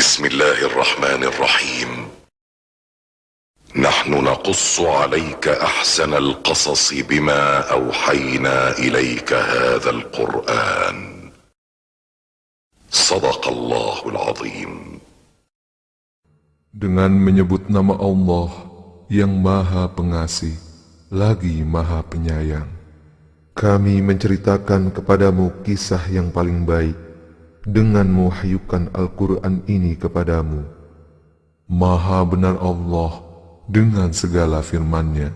بسم الله الرحمن الرحيم. نحن نقص عليك أحسن القصص بما أوحينا إليك هذا القرآن. صدق الله العظيم. Dengan menyebut nama Allah yang Maha Pengasih lagi Maha Penyayang, kami menceritakan kepadamu kisah yang paling baik dengan mewahyukan Al-Quran ini kepadamu. Maha benar Allah dengan segala firman-Nya.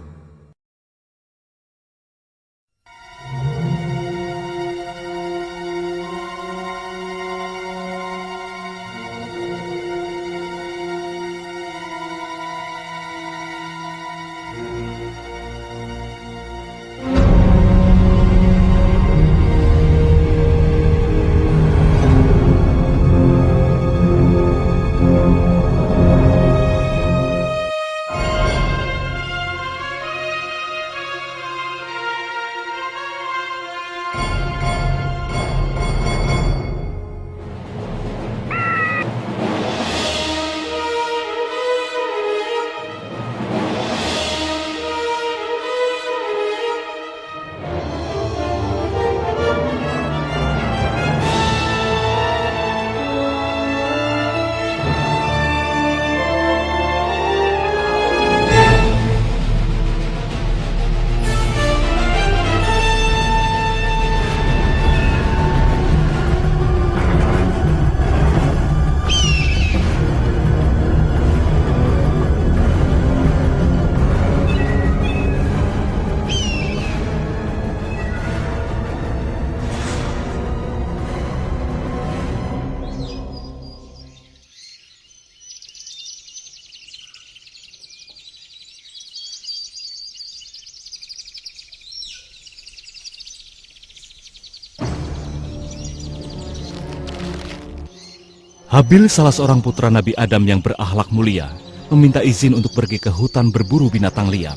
Habil, salah seorang putra Nabi Adam yang berakhlak mulia, meminta izin untuk pergi ke hutan berburu binatang liar.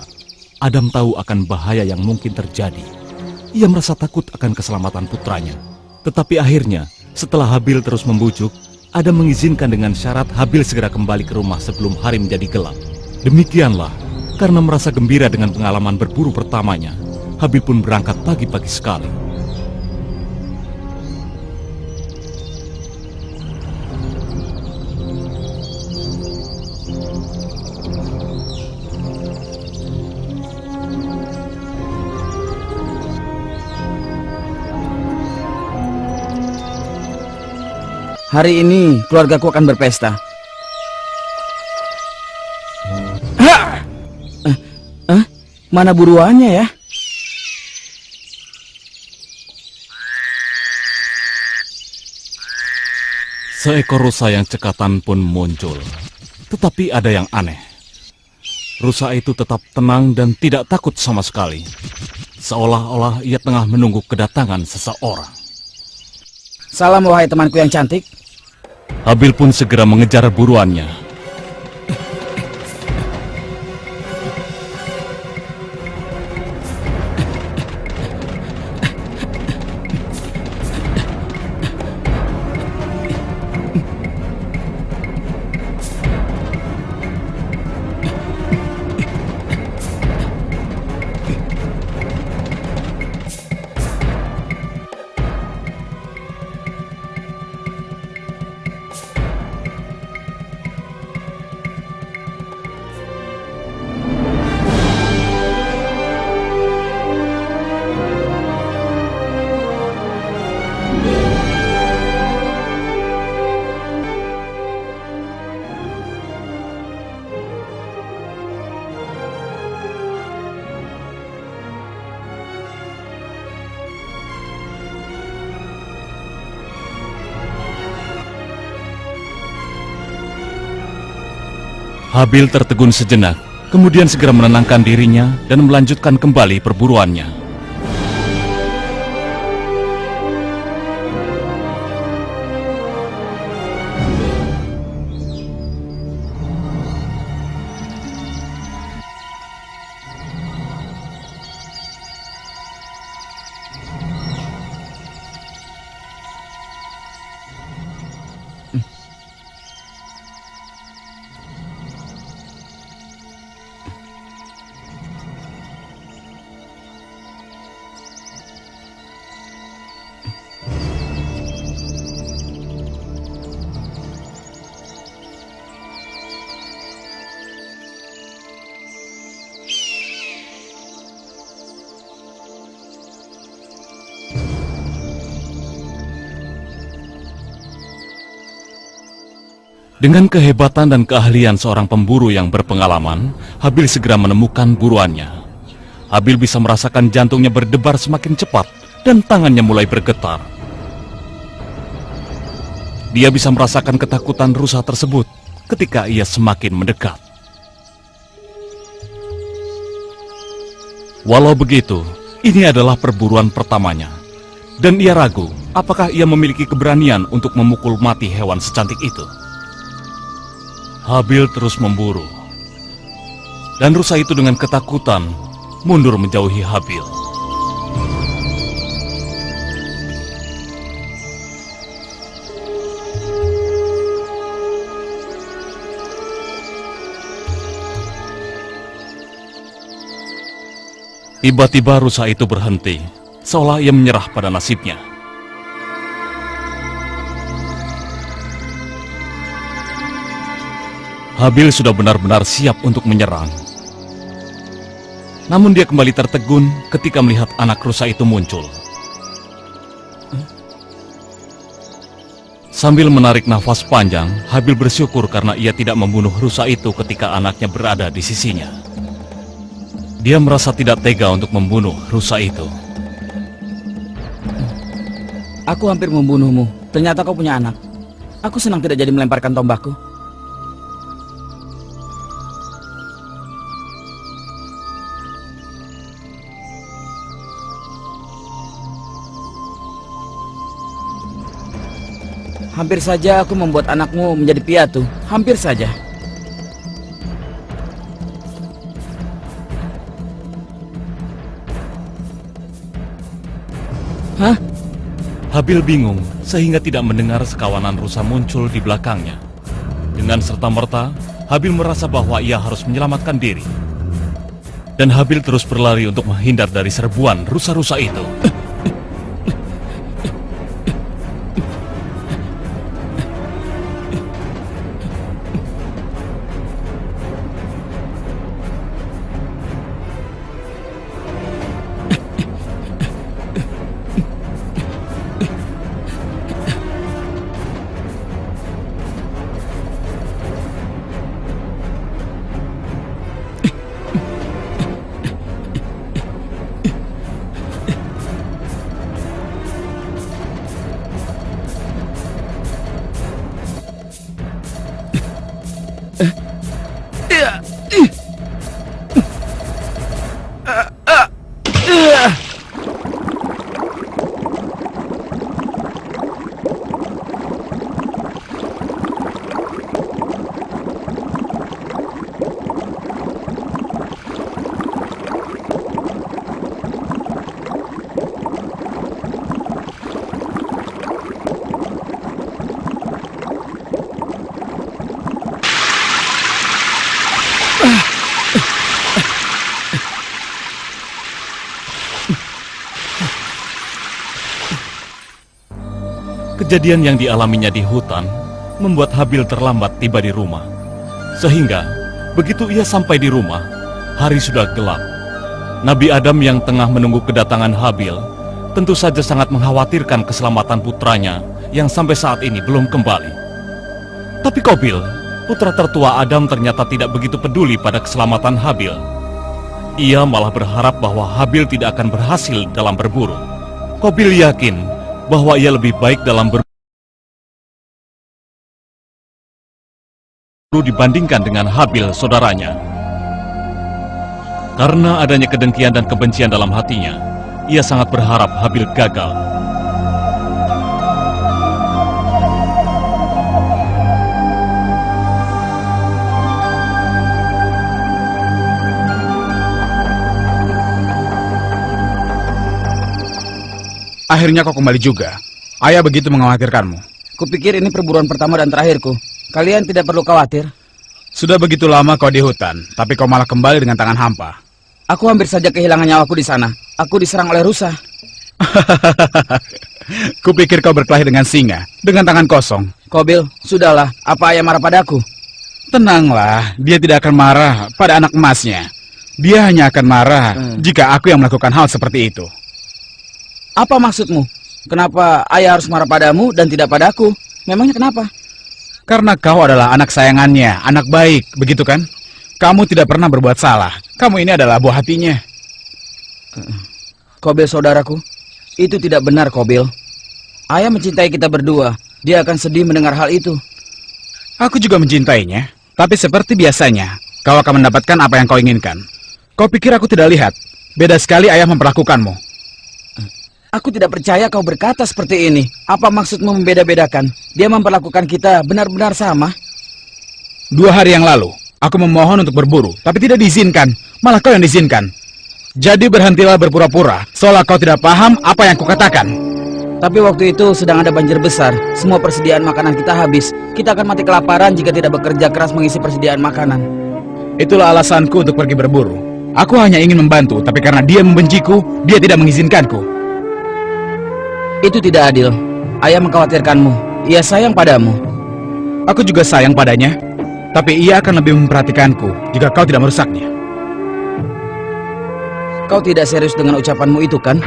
Adam tahu akan bahaya yang mungkin terjadi. Ia merasa takut akan keselamatan putranya. Tetapi akhirnya, setelah Habil terus membujuk, Adam mengizinkan dengan syarat Habil segera kembali ke rumah sebelum hari menjadi gelap. Demikianlah, karena merasa gembira dengan pengalaman berburu pertamanya, Habil pun berangkat pagi-pagi sekali. Hari ini keluargaku akan berpesta. Mana buruannya ya? Seekor rusa yang cekatan pun muncul. Tetapi ada yang aneh. Rusa itu tetap tenang dan tidak takut sama sekali. Seolah-olah ia tengah menunggu kedatangan seseorang. Salam wahai temanku yang cantik. Habil pun segera mengejar buruannya. Habil tertegun sejenak, kemudian segera menenangkan dirinya dan melanjutkan kembali perburuannya. Dengan kehebatan dan keahlian seorang pemburu yang berpengalaman, Habil segera menemukan buruannya. Habil bisa merasakan jantungnya berdebar semakin cepat dan tangannya mulai bergetar. Dia bisa merasakan ketakutan rusa tersebut ketika ia semakin mendekat. Walau begitu, ini adalah perburuan pertamanya, dan ia ragu apakah ia memiliki keberanian untuk memukul mati hewan secantik itu. Habil terus memburu, dan rusa itu dengan ketakutan mundur menjauhi Habil. Tiba-tiba rusa itu berhenti, seolah ia menyerah pada nasibnya. Habil sudah benar-benar siap untuk menyerang. Namun dia kembali tertegun ketika melihat anak rusa itu muncul. Sambil menarik nafas panjang, Habil bersyukur karena ia tidak membunuh rusa itu ketika anaknya berada di sisinya. Dia merasa tidak tega untuk membunuh rusa itu. Aku hampir membunuhmu. Ternyata kau punya anak. Aku senang tidak jadi melemparkan tombakku. Hampir saja aku membuat anakmu menjadi piatu. Hampir saja. Hah? Habil bingung sehingga tidak mendengar sekawanan rusa muncul di belakangnya. Dengan serta-merta, Habil merasa bahwa ia harus menyelamatkan diri. Dan Habil terus berlari untuk menghindar dari serbuan rusa-rusa itu. Kejadian yang dialaminya di hutan membuat Habil terlambat tiba di rumah. Sehingga begitu ia sampai di rumah, hari sudah gelap. Nabi Adam yang tengah menunggu kedatangan Habil tentu saja sangat mengkhawatirkan keselamatan putranya yang sampai saat ini belum kembali. Tapi Qabil, putra tertua Adam, ternyata tidak begitu peduli pada keselamatan Habil. Ia malah berharap bahwa Habil tidak akan berhasil dalam berburu. Qabil yakin bahwa ia lebih baik dalam berburu dibandingkan dengan Habil saudaranya. Karena adanya kedengkian dan kebencian dalam hatinya, ia sangat berharap Habil gagal. Akhirnya kau kembali juga. Ayah begitu mengkhawatirkanmu. Kupikir ini perburuan pertama dan terakhirku. Kalian tidak perlu khawatir. Sudah begitu lama kau di hutan, tapi kau malah kembali dengan tangan hampa. Aku hampir saja kehilangan nyawaku di sana. Aku diserang oleh rusa. Kupikir kau berkelahi dengan singa, dengan tangan kosong. Qabil, sudahlah. Apa ayah marah padaku? Tenanglah, dia tidak akan marah pada anak emasnya. Dia hanya akan marah jika aku yang melakukan hal seperti itu. Apa maksudmu? Kenapa ayah harus marah padamu dan tidak padaku? Memangnya kenapa? Karena kau adalah anak sayangannya, anak baik, begitu kan? Kamu tidak pernah berbuat salah. Kamu ini adalah buah hatinya. Kobil saudaraku, itu tidak benar, Kobil. Ayah mencintai kita berdua. Dia akan sedih mendengar hal itu. Aku juga mencintainya. Tapi seperti biasanya, kau akan mendapatkan apa yang kau inginkan. Kau pikir aku tidak lihat? Beda sekali ayah memperlakukanmu. Aku tidak percaya kau berkata seperti ini. Apa maksudmu membeda-bedakan? Dia memperlakukan kita benar-benar sama. 2 hari yang lalu, aku memohon untuk berburu, tapi tidak diizinkan. Malah kau yang diizinkan. Jadi berhentilah berpura-pura, seolah kau tidak paham apa yang kukatakan. Tapi waktu itu sedang ada banjir besar. Semua persediaan makanan kita habis. Kita akan mati kelaparan jika tidak bekerja keras mengisi persediaan makanan. Itulah alasanku untuk pergi berburu. Aku hanya ingin membantu, tapi karena dia membenciku, dia tidak mengizinkanku. Itu tidak adil. Ayah mengkhawatirkanmu. Ia sayang padamu. Aku juga sayang padanya, tapi ia akan lebih memperhatikanku jika kau tidak merusaknya. Kau tidak serius dengan ucapanmu itu, kan?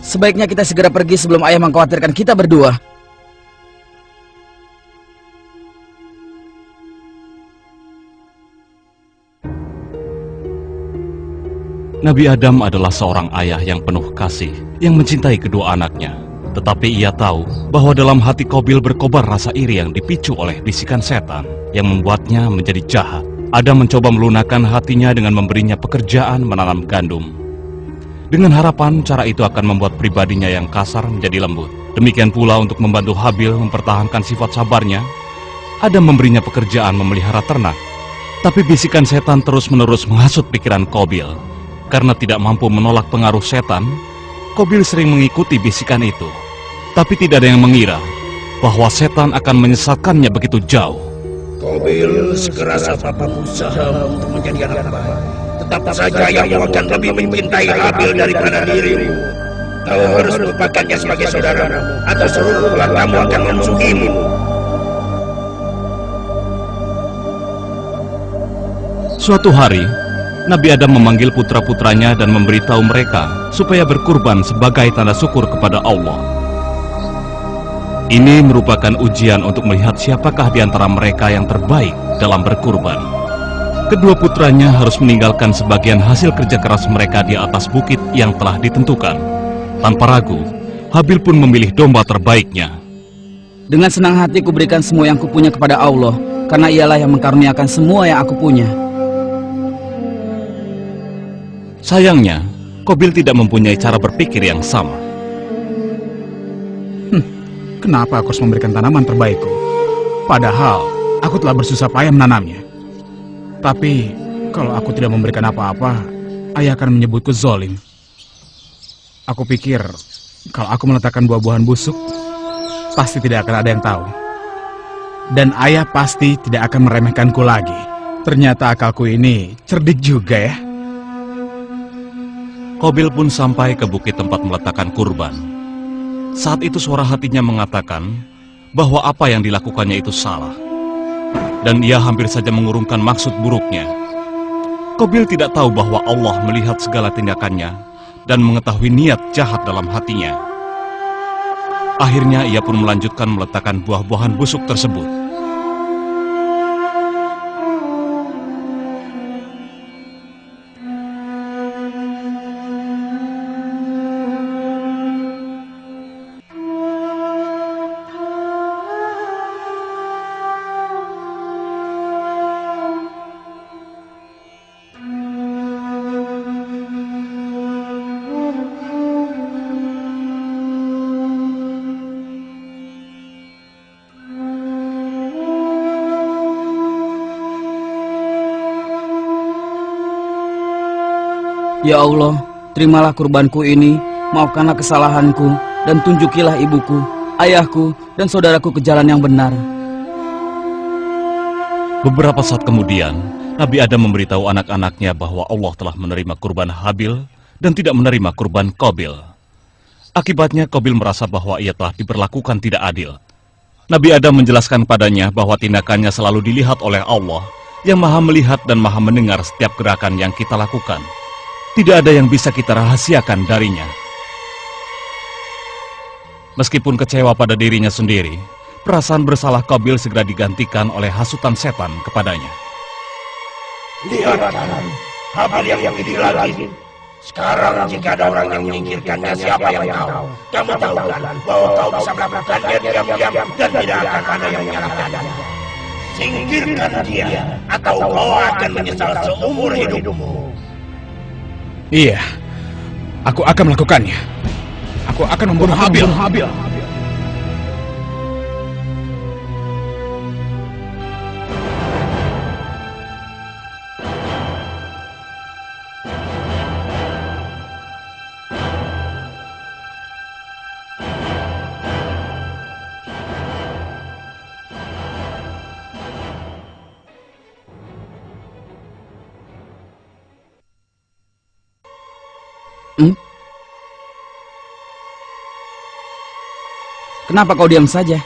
Sebaiknya kita segera pergi sebelum ayah mengkhawatirkan kita berdua. Nabi Adam adalah seorang ayah yang penuh kasih, yang mencintai kedua anaknya. Tetapi ia tahu bahwa dalam hati Kobil berkobar rasa iri yang dipicu oleh bisikan setan, yang membuatnya menjadi jahat. Adam mencoba melunakkan hatinya dengan memberinya pekerjaan menanam gandum. Dengan harapan cara itu akan membuat pribadinya yang kasar menjadi lembut. Demikian pula untuk membantu Habil mempertahankan sifat sabarnya, Adam memberinya pekerjaan memelihara ternak. Tapi bisikan setan terus-menerus menghasut pikiran Kobil. Karena tidak mampu menolak pengaruh setan, Kobil sering mengikuti bisikan itu. Tapi tidak ada yang mengira bahwa setan akan menyesatkannya begitu jauh. Kobil, sekeras apapun usaha untuk menjadi anak baik, tetap saja yang akan lebih mencintai Habil daripada dirimu. Kau harus melupakannya sebagai saudaramu, atau seluruh keluargamu akan memusuhimu. Suatu hari, Nabi Adam memanggil putra-putranya dan memberitahu mereka supaya berkurban sebagai tanda syukur kepada Allah. Ini merupakan ujian untuk melihat siapakah di antara mereka yang terbaik dalam berkurban. Kedua putranya harus meninggalkan sebagian hasil kerja keras mereka di atas bukit yang telah ditentukan. Tanpa ragu, Habil pun memilih domba terbaiknya. Dengan senang hati kuberikan semua yang kupunya kepada Allah, karena ialah yang mengkaruniakan semua yang aku punya. Sayangnya, Kobil tidak mempunyai cara berpikir yang sama. Kenapa aku harus memberikan tanaman terbaikku? Padahal, aku telah bersusah payah menanamnya. Tapi, kalau aku tidak memberikan apa-apa, ayah akan menyebutku zalim. Aku pikir, kalau aku meletakkan buah-buahan busuk, pasti tidak akan ada yang tahu. Dan ayah pasti tidak akan meremehkanku lagi. Ternyata akalku ini cerdik juga ya. Kobil pun sampai ke bukit tempat meletakkan kurban. Saat itu suara hatinya mengatakan bahwa apa yang dilakukannya itu salah. Dan ia hampir saja mengurungkan maksud buruknya. Kobil tidak tahu bahwa Allah melihat segala tindakannya dan mengetahui niat jahat dalam hatinya. Akhirnya ia pun melanjutkan meletakkan buah-buahan busuk tersebut. Ya Allah, terimalah kurbanku ini, maafkanlah kesalahanku, dan tunjukilah ibuku, ayahku, dan saudaraku ke jalan yang benar. Beberapa saat kemudian, Nabi Adam memberitahu anak-anaknya bahwa Allah telah menerima kurban Habil dan tidak menerima kurban Kobil. Akibatnya Kobil merasa bahwa ia telah diperlakukan tidak adil. Nabi Adam menjelaskan padanya bahwa tindakannya selalu dilihat oleh Allah yang maha melihat dan maha mendengar setiap gerakan yang kita lakukan. Tidak ada yang bisa kita rahasiakan darinya. Meskipun kecewa pada dirinya sendiri, perasaan bersalah Qabil segera digantikan oleh hasutan setan kepadanya. Lihat kan, Habil yang ini lagi. Sekarang jika ada orang yang menyingkirkannya, siapa yang tahu? Kamu tahu kan bahwa kau bisa melakukannya diam-diam dan tidak akan ada yang menyalahkannya. Singkirkan dia, atau kau akan menyesal seumur hidupmu. Iya, aku akan melakukannya. Aku akan membunuh Habil. Kenapa kau diam saja?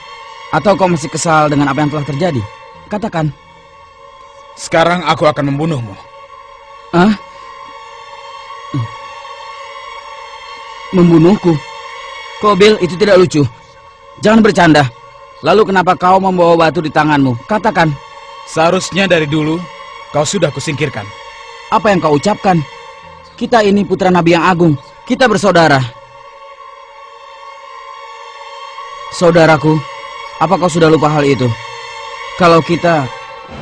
Atau kau masih kesal dengan apa yang telah terjadi? Katakan. Sekarang aku akan membunuhmu. Hah? Membunuhku? Qabil, itu tidak lucu. Jangan bercanda. Lalu kenapa kau membawa batu di tanganmu? Katakan. Seharusnya dari dulu kau sudah kusingkirkan. Apa yang kau ucapkan? Kita ini putra Nabi yang agung. Kita bersaudara. Saudaraku, apa kau sudah lupa hal itu? Kalau kita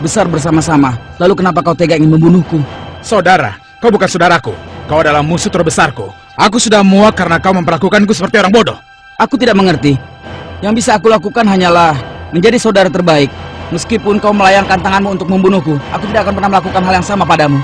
besar bersama-sama, lalu kenapa kau tega ingin membunuhku? Saudara, kau bukan saudaraku. Kau adalah musuh terbesarku. Aku sudah muak karena kau memperlakukanku seperti orang bodoh. Aku tidak mengerti. Yang bisa aku lakukan hanyalah menjadi saudara terbaik. Meskipun kau melayangkan tanganmu untuk membunuhku, aku tidak akan pernah melakukan hal yang sama padamu.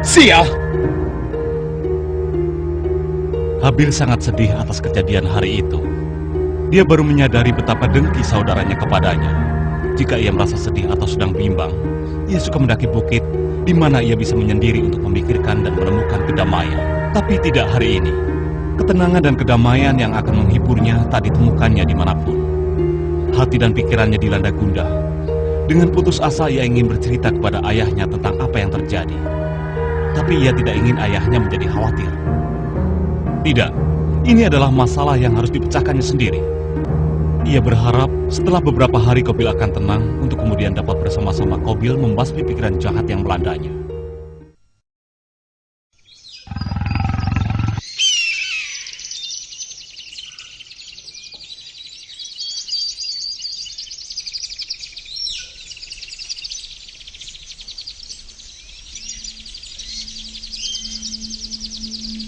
Sial! Habil sangat sedih atas kejadian hari itu. Dia baru menyadari betapa dengki saudaranya kepadanya. Jika ia merasa sedih atau sedang bimbang, ia suka mendaki bukit di mana ia bisa menyendiri untuk memikirkan dan menemukan kedamaian. Tapi tidak hari ini. Ketenangan dan kedamaian yang akan menghiburnya tak ditemukannya dimanapun. Hati dan pikirannya dilanda gundah. Dengan putus asa ia ingin bercerita kepada ayahnya tentang apa yang terjadi. Tapi ia tidak ingin ayahnya menjadi khawatir. Tidak, ini adalah masalah yang harus dipecahkannya sendiri. Ia berharap setelah beberapa hari Qabil akan tenang untuk kemudian dapat bersama-sama Qabil membasmi pikiran jahat yang melandanya.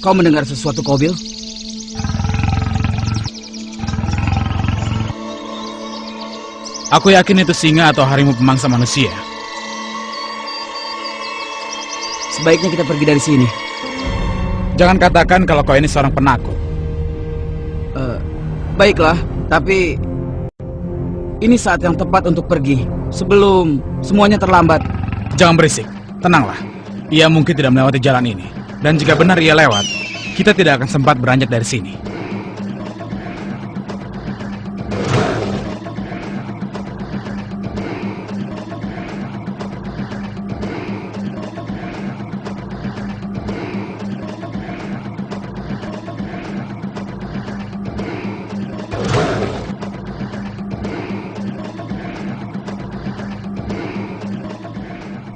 Kau mendengar sesuatu, Qabil? Aku yakin itu singa atau harimau pemangsa manusia. Sebaiknya kita pergi dari sini. Jangan katakan kalau kau ini seorang penakut. Baiklah, tapi ini saat yang tepat untuk pergi sebelum semuanya terlambat. Jangan berisik, tenanglah. Ia mungkin tidak melewati jalan ini. Dan jika benar ia lewat, kita tidak akan sempat beranjak dari sini.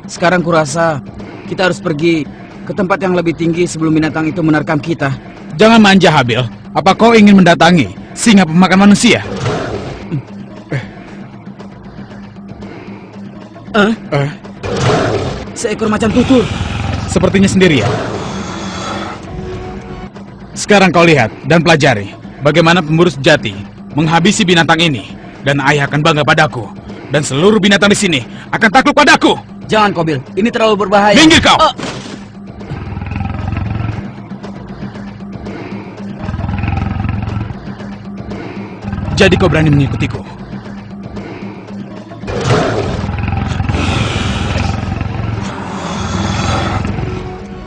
Sekarang kurasa kita harus pergi ke tempat yang lebih tinggi sebelum binatang itu menerkam kita. Jangan manja, Habil. Apa kau ingin mendatangi singa pemakan manusia? Seekor macan tutul. Sepertinya sendirian. Sekarang kau lihat dan pelajari bagaimana pemburu sejati menghabisi binatang ini. Dan ayah akan bangga padaku. Dan seluruh binatang di sini akan takluk padaku. Jangan, Qabil. Ini terlalu berbahaya. Minggir kau! Jadi kau berani mengikutiku?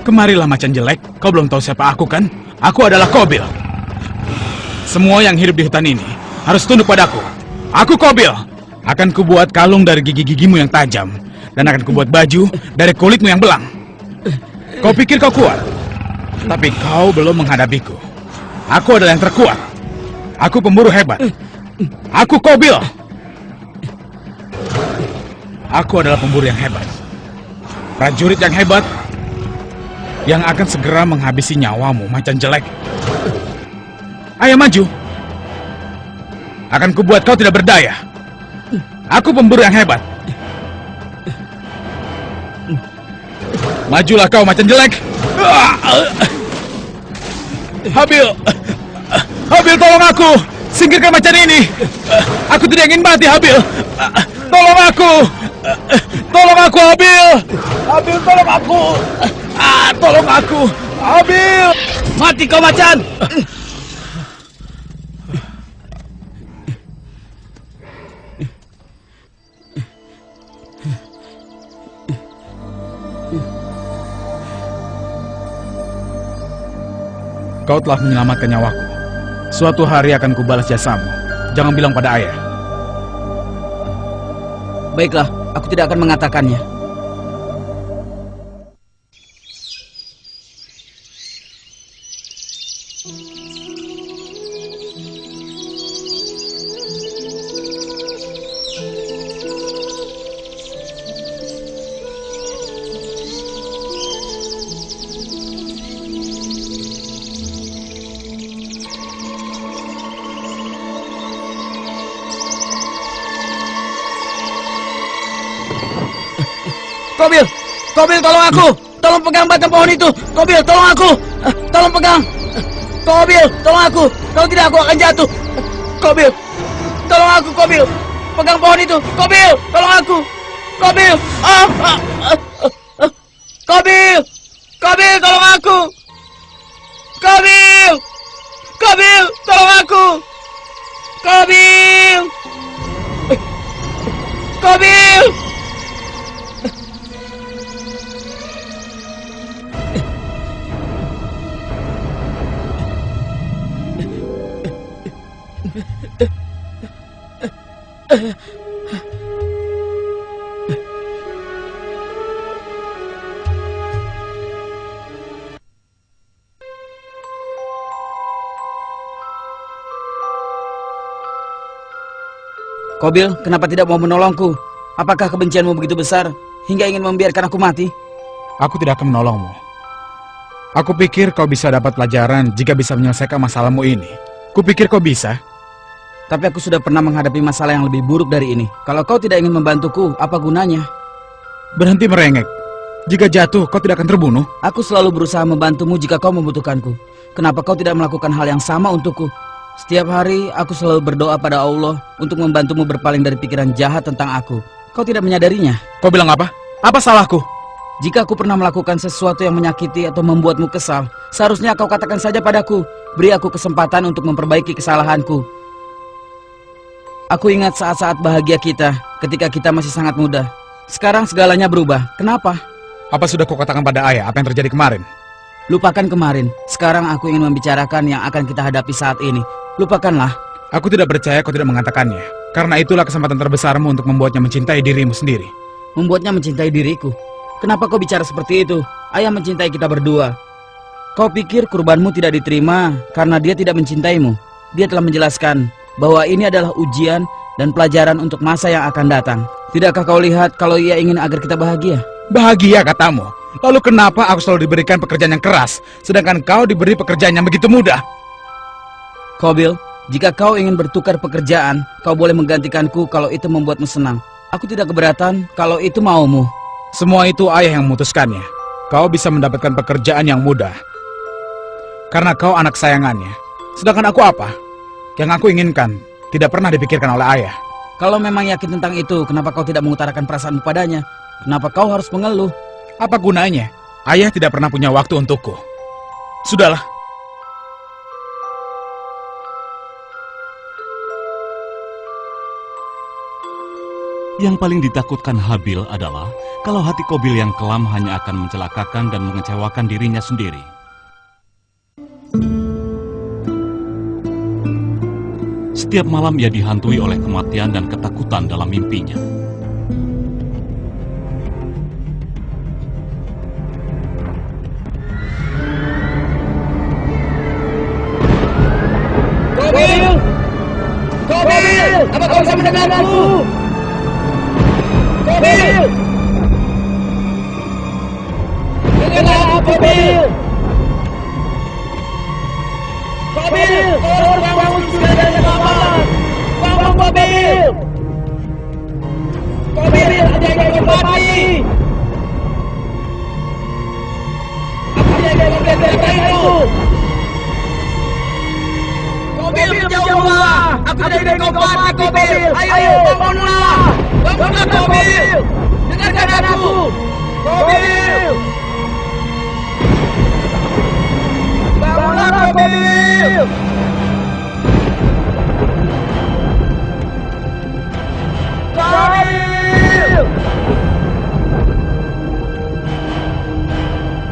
Kemarilah macan jelek, kau belum tahu siapa aku kan? Aku adalah Qabil. Semua yang hidup di hutan ini harus tunduk padaku. Aku Qabil. Akan kubuat kalung dari gigi-gigimu yang tajam. Dan akan kubuat baju dari kulitmu yang belang. Kau pikir kau kuat? Tapi kau belum menghadapiku. Aku adalah yang terkuat. Aku pemburu hebat. Aku Qabil. Aku adalah pemburu yang hebat. Prajurit yang hebat yang akan segera menghabisi nyawamu, macan jelek. Ayo maju. Akan kubuat kau tidak berdaya. Aku pemburu yang hebat. Majulah kau, macan jelek. Habil. Habil, tolong aku. Singkirkan macan ini. Aku tidak ingin mati, Habil. Tolong aku. Tolong aku, Habil. Habil, tolong aku. Tolong aku. Habil. Mati kau macan! Kau telah menyelamatkan nyawaku. Suatu hari akan kubalas jasamu. Jangan bilang pada ayah. Baiklah, aku tidak akan mengatakannya. Qabil! Qabil, tolong aku! Tolong pegang batang pohon itu! Qabil, tolong aku! Tolong pegang! Qabil, tolong aku! Kalau tidak aku akan jatuh! Qabil! Tolong aku, Qabil! Pegang pohon itu! Qabil, tolong aku! Qabil! Qabil! Qabil, tolong aku! Qabil! Qabil, tolong aku! Qabil! Qabil! Qabil, kenapa tidak mau menolongku? Apakah kebencianmu begitu besar hingga ingin membiarkan aku mati? Aku tidak akan menolongmu. Aku pikir kau bisa dapat pelajaran jika bisa menyelesaikan masalahmu ini. Kupikir kau bisa. Tapi aku sudah pernah menghadapi masalah yang lebih buruk dari ini. Kalau kau tidak ingin membantuku, apa gunanya? Berhenti merengek. Jika jatuh, kau tidak akan terbunuh. Aku selalu berusaha membantumu jika kau membutuhkanku. Kenapa kau tidak melakukan hal yang sama untukku? Setiap hari, aku selalu berdoa pada Allah untuk membantumu berpaling dari pikiran jahat tentang aku. Kau tidak menyadarinya. Kau bilang apa? Apa salahku? Jika aku pernah melakukan sesuatu yang menyakiti atau membuatmu kesal, seharusnya kau katakan saja padaku. Beri aku kesempatan untuk memperbaiki kesalahanku. Aku ingat saat-saat bahagia kita, ketika kita masih sangat muda. Sekarang segalanya berubah. Kenapa? Apa sudah kau katakan pada ayah apa yang terjadi kemarin? Lupakan kemarin. Sekarang aku ingin membicarakan yang akan kita hadapi saat ini. Lupakanlah. Aku tidak percaya kau tidak mengatakannya. Karena itulah kesempatan terbesarmu untuk membuatnya mencintai dirimu sendiri. Membuatnya mencintai diriku? Kenapa kau bicara seperti itu? Ayah mencintai kita berdua. Kau pikir kurbanmu tidak diterima karena dia tidak mencintaimu? Dia telah menjelaskan bahwa ini adalah ujian dan pelajaran untuk masa yang akan datang. Tidakkah kau lihat kalau ia ingin agar kita bahagia? Bahagia katamu? Lalu kenapa aku selalu diberikan pekerjaan yang keras, sedangkan kau diberi pekerjaan yang begitu mudah? Qabil, jika kau ingin bertukar pekerjaan, kau boleh menggantikanku kalau itu membuatmu senang. Aku tidak keberatan kalau itu maumu. Semua itu ayah yang memutuskannya. Kau bisa mendapatkan pekerjaan yang mudah karena kau anak sayangannya. Sedangkan aku apa? Yang aku inginkan tidak pernah dipikirkan oleh ayah. Kalau memang yakin tentang itu, kenapa kau tidak mengutarakan perasaanmu padanya? Kenapa kau harus mengeluh? Apa gunanya? Ayah tidak pernah punya waktu untukku. Sudahlah. Yang paling ditakutkan Habil adalah kalau hati Qabil yang kelam hanya akan mencelakakan dan mengecewakan dirinya sendiri. Setiap malam ia dihantui oleh kematian dan ketakutan dalam mimpinya. Qabil! Qabil! Apa kau bisa mendengarku? Qabil! Dengarlah aku, Qabil! Qabil! Tolong bangun segera dan selamat! Bangun, Qabil! Qabil! Ada yang ingin mati! Apa yang ingin menjadikanku? Qabil, menjauhlah! Aku tidak ingin kau mati, Qabil! Ayo, bangunlah! Bangunlah, Qabil! Dengarkan aku! Qabil! Bangunlah, Qabil! Qabil!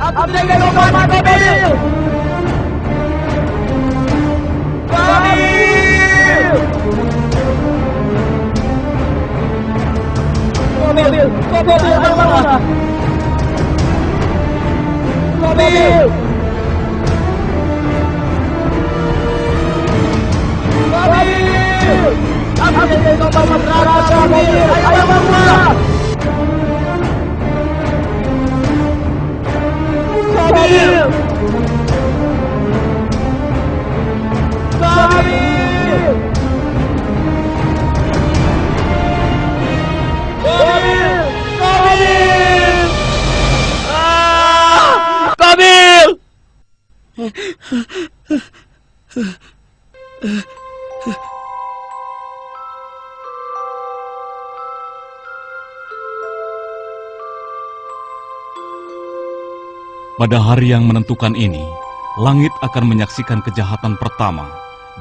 Aku tidak ingin kau mati, Qabil! Qabil! Qabil! Qabil! Bangunlah! Qabil! Qabil! Aku ingin kau bangun neraka, Qabil! Ayo bangunlah! Qabil! Qabil! Qabil! Qabil! Qabil! Pada hari yang menentukan ini, langit akan menyaksikan kejahatan pertama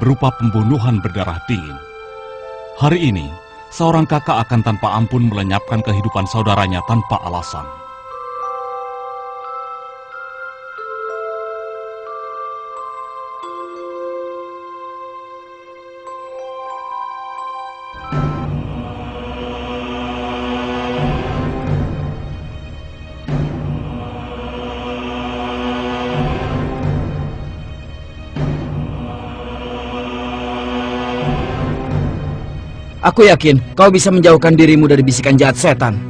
berupa pembunuhan berdarah dingin. Hari ini, seorang kakak akan tanpa ampun melenyapkan kehidupan saudaranya tanpa alasan. Aku yakin kau bisa menjauhkan dirimu dari bisikan jahat setan.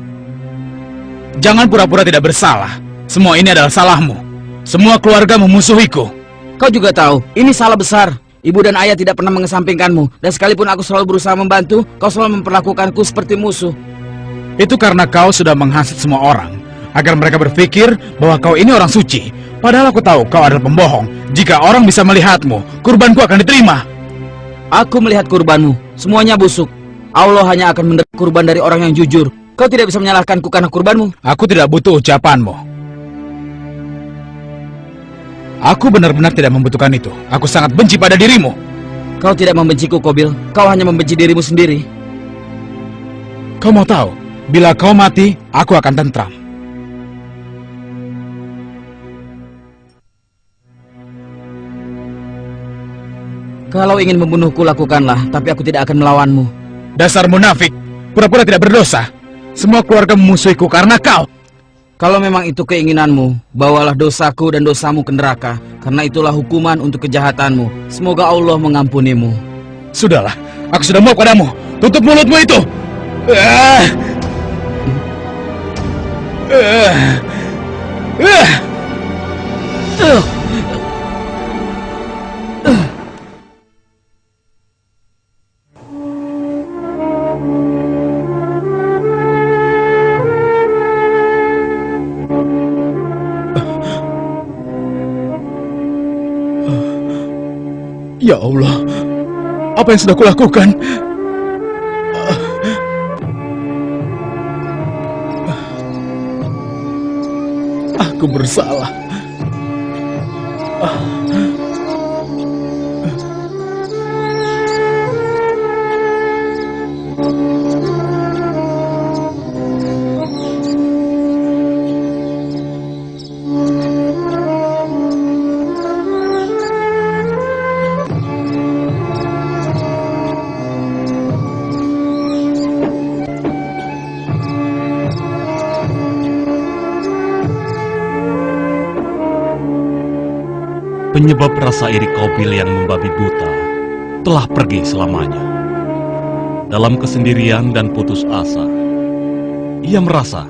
Jangan pura-pura tidak bersalah. Semua ini adalah salahmu. Semua keluarga memusuhiku. Kau juga tahu, ini salah besar. Ibu dan ayah tidak pernah mengesampingkanmu. Dan sekalipun aku selalu berusaha membantu, kau selalu memperlakukanku seperti musuh. Itu karena kau sudah menghasut semua orang, agar mereka berpikir bahwa kau ini orang suci. Padahal aku tahu kau adalah pembohong. Jika orang bisa melihatmu, kurbanku akan diterima. Aku melihat kurbanmu, semuanya busuk. Allah hanya akan menerima kurban dari orang yang jujur. Kau tidak bisa menyalahkanku karena kurbanmu. Aku tidak butuh ucapanmu. Aku benar-benar tidak membutuhkan itu. Aku sangat benci pada dirimu. Kau tidak membenciku, Qabil. Kau hanya membenci dirimu sendiri. Kau mau tahu, bila kau mati, aku akan tentram. Kalau ingin membunuhku, lakukanlah. Tapi aku tidak akan melawanmu. Dasar munafik, pura-pura tidak berdosa. Semua keluarga memusuhiku karena kau. Kalau memang itu keinginanmu, bawalah dosaku dan dosamu ke neraka. Karena itulah hukuman untuk kejahatanmu. Semoga Allah mengampunimu. Sudahlah, aku sudah mau padamu. Tutup mulutmu itu. Ya Allah, apa yang sudah kulakukan? Aku bersalah. Penyebab rasa iri Qabil yang membabi buta telah pergi selamanya. Dalam kesendirian dan putus asa, ia merasa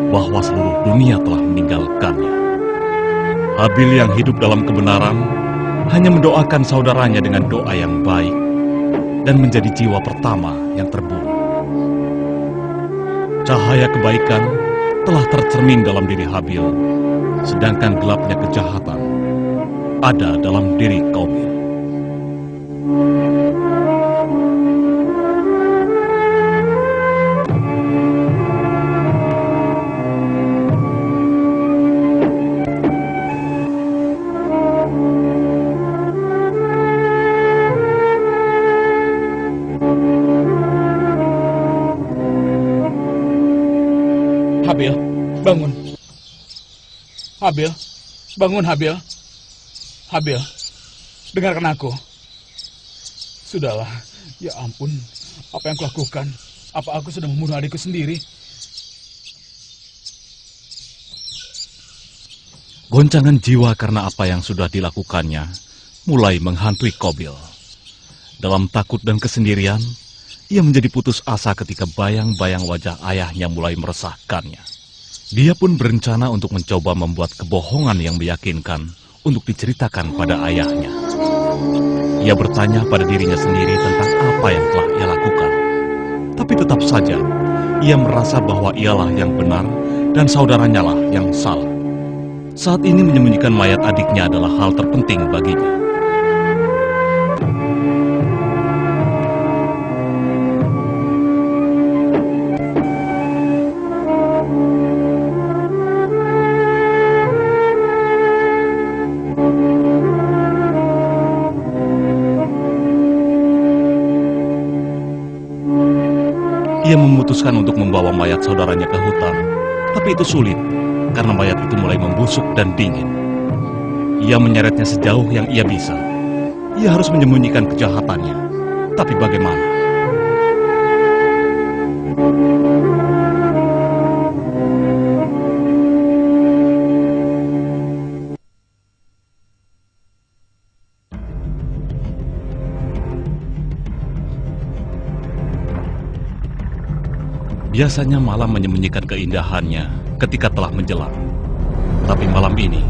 bahwa seluruh dunia telah meninggalkannya. Habil yang hidup dalam kebenaran hanya mendoakan saudaranya dengan doa yang baik dan menjadi jiwa pertama yang terbunuh. Cahaya kebaikan telah tercermin dalam diri Habil, sedangkan gelapnya kejahatan ada dalam diri Qabil. Habil, bangun. Habil, bangun Habil. Habil, dengarkan aku. Sudahlah, ya ampun, apa yang kulakukan? Apa aku sudah membunuh adikku sendiri? Goncangan jiwa karena apa yang sudah dilakukannya mulai menghantui Qabil. Dalam takut dan kesendirian, ia menjadi putus asa ketika bayang-bayang wajah ayahnya mulai meresahkannya. Dia pun berencana untuk mencoba membuat kebohongan yang meyakinkan untuk diceritakan pada ayahnya. Ia bertanya pada dirinya sendiri tentang apa yang telah ia lakukan. Tapi tetap saja, ia merasa bahwa ialah yang benar dan saudaranya lah yang salah. Saat ini menyembunyikan mayat adiknya adalah hal terpenting baginya. Ia memutuskan untuk membawa mayat saudaranya ke hutan, tapi itu sulit karena mayat itu mulai membusuk dan dingin. Ia menyeretnya sejauh yang ia bisa. Ia harus menyembunyikan kejahatannya, tapi bagaimana? Biasanya malam menyembunyikan keindahannya ketika telah menjelang. Tapi malam ini,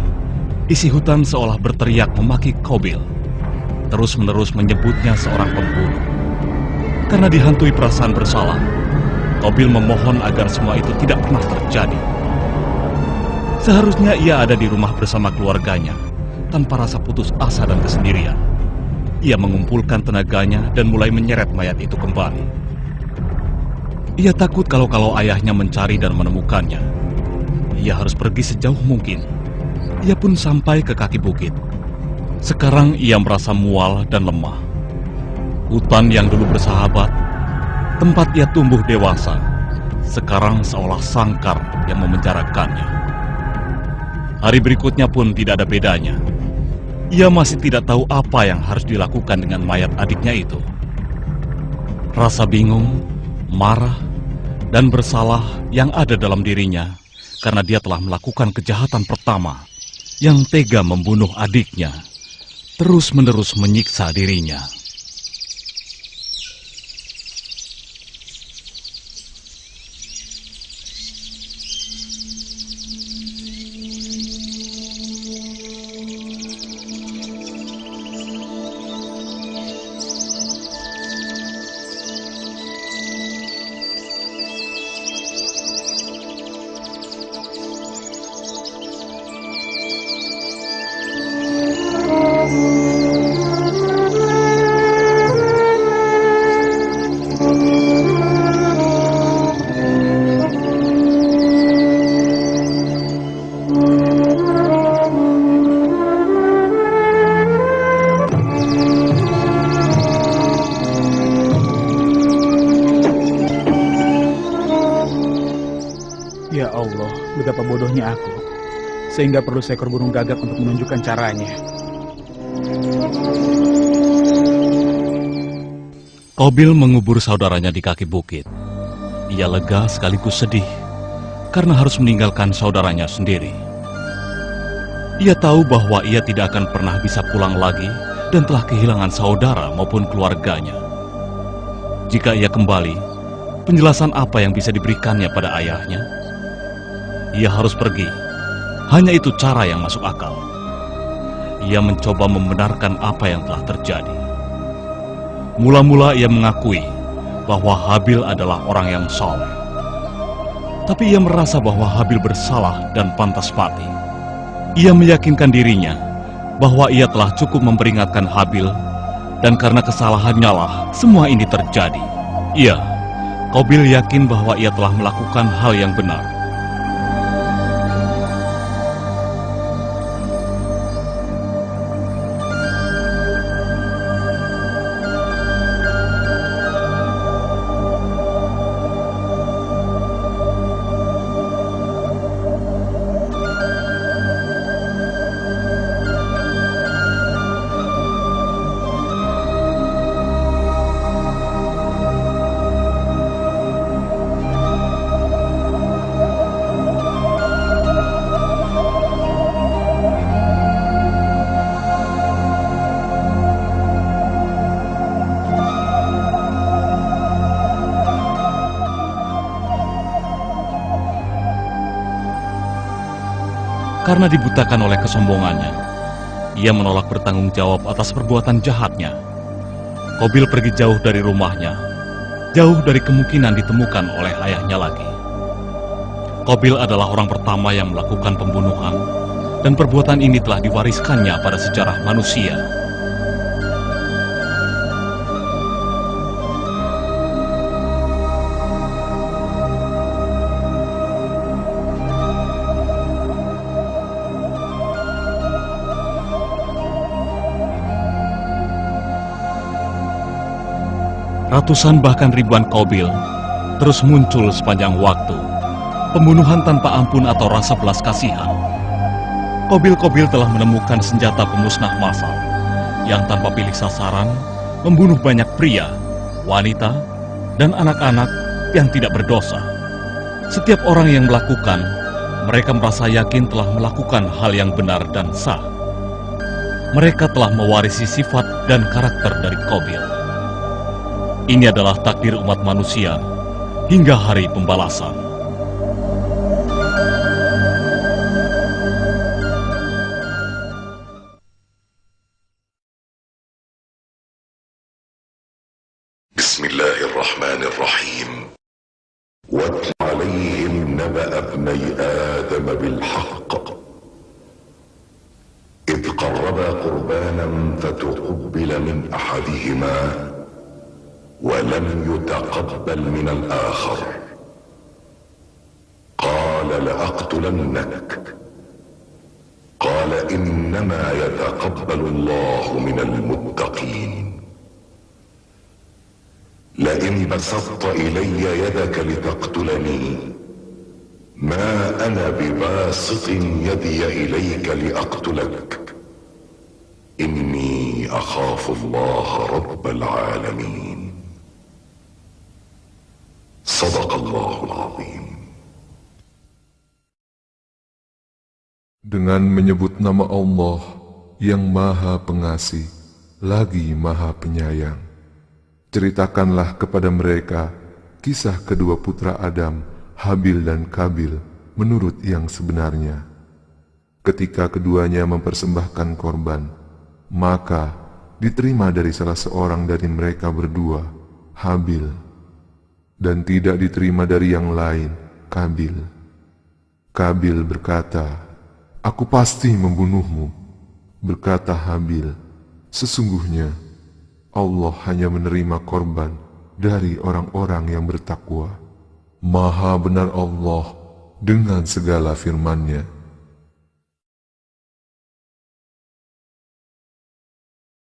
isi hutan seolah berteriak memaki Qabil, terus-menerus menyebutnya seorang pembunuh. Karena dihantui perasaan bersalah, Qabil memohon agar semua itu tidak pernah terjadi. Seharusnya ia ada di rumah bersama keluarganya, tanpa rasa putus asa dan kesendirian. Ia mengumpulkan tenaganya dan mulai menyeret mayat itu kembali. Ia takut kalau ayahnya mencari dan menemukannya. Ia harus pergi sejauh mungkin. Ia pun sampai ke kaki bukit. Sekarang ia merasa mual dan lemah. Hutan yang dulu bersahabat, tempat ia tumbuh dewasa, sekarang seolah sangkar yang memenjarakannya. Hari berikutnya pun tidak ada bedanya. Ia masih tidak tahu apa yang harus dilakukan dengan mayat adiknya itu. Rasa bingung, marah, dan bersalah yang ada dalam dirinya karena dia telah melakukan kejahatan pertama yang tega membunuh adiknya, terus-menerus menyiksa dirinya. Ya Allah, betapa bodohnya aku, sehingga perlu seekor burung gagak untuk menunjukkan caranya. Qabil mengubur saudaranya di kaki bukit. Ia lega sekaligus sedih karena harus meninggalkan saudaranya sendiri. Ia tahu bahwa ia tidak akan pernah bisa pulang lagi dan telah kehilangan saudara maupun keluarganya. Jika ia kembali, penjelasan apa yang bisa diberikannya pada ayahnya? Ia harus pergi. Hanya itu cara yang masuk akal. Ia mencoba membenarkan apa yang telah terjadi. Mula-mula ia mengakui bahwa Habil adalah orang yang saleh. Tapi ia merasa bahwa Habil bersalah dan pantas mati. Ia meyakinkan dirinya bahwa ia telah cukup memperingatkan Habil, dan karena kesalahannya lah semua ini terjadi. Iya, Qabil yakin bahwa ia telah melakukan hal yang benar. Karena dibutakan oleh kesombongannya, ia menolak bertanggung jawab atas perbuatan jahatnya. Qabil pergi jauh dari rumahnya, jauh dari kemungkinan ditemukan oleh ayahnya lagi. Qabil adalah orang pertama yang melakukan pembunuhan, dan perbuatan ini telah diwariskannya pada sejarah manusia. Ratusan bahkan ribuan Qabil terus muncul sepanjang waktu. Pembunuhan tanpa ampun atau rasa belas kasihan. Qabil-Qabil telah menemukan senjata pemusnah massal yang tanpa pilih sasaran membunuh banyak pria, wanita, dan anak-anak yang tidak berdosa. Setiap orang yang melakukan, mereka merasa yakin telah melakukan hal yang benar dan sah. Mereka telah mewarisi sifat dan karakter dari Qabil. Ini adalah takdir umat manusia hingga hari pembalasan. Bismillahirrahmanirrahim. واتل عليهم نبأ ابني آدم بالحق إذ قربا قربانا فتقبل من أحدهما ولم يتقبل من الآخر قال لأقتلنك قال إنما يتقبل الله من المتقين لئن بسطت إلي يدك لتقتلني ما أنا بباسط يدي إليك لأقتلك إني أخاف الله رب العالمين Sadaqallahul Azim. Dengan menyebut nama Allah yang Maha Pengasih lagi Maha Penyayang, ceritakanlah kepada mereka kisah kedua putra Adam, Habil dan Qabil, menurut yang sebenarnya. Ketika keduanya mempersembahkan korban, maka diterima dari salah seorang dari mereka berdua, Habil, dan tidak diterima dari yang lain, Qabil. Qabil berkata, "Aku pasti membunuhmu." Berkata Habil, "Sesungguhnya Allah hanya menerima korban dari orang-orang yang bertakwa." Maha benar Allah dengan segala firman-Nya.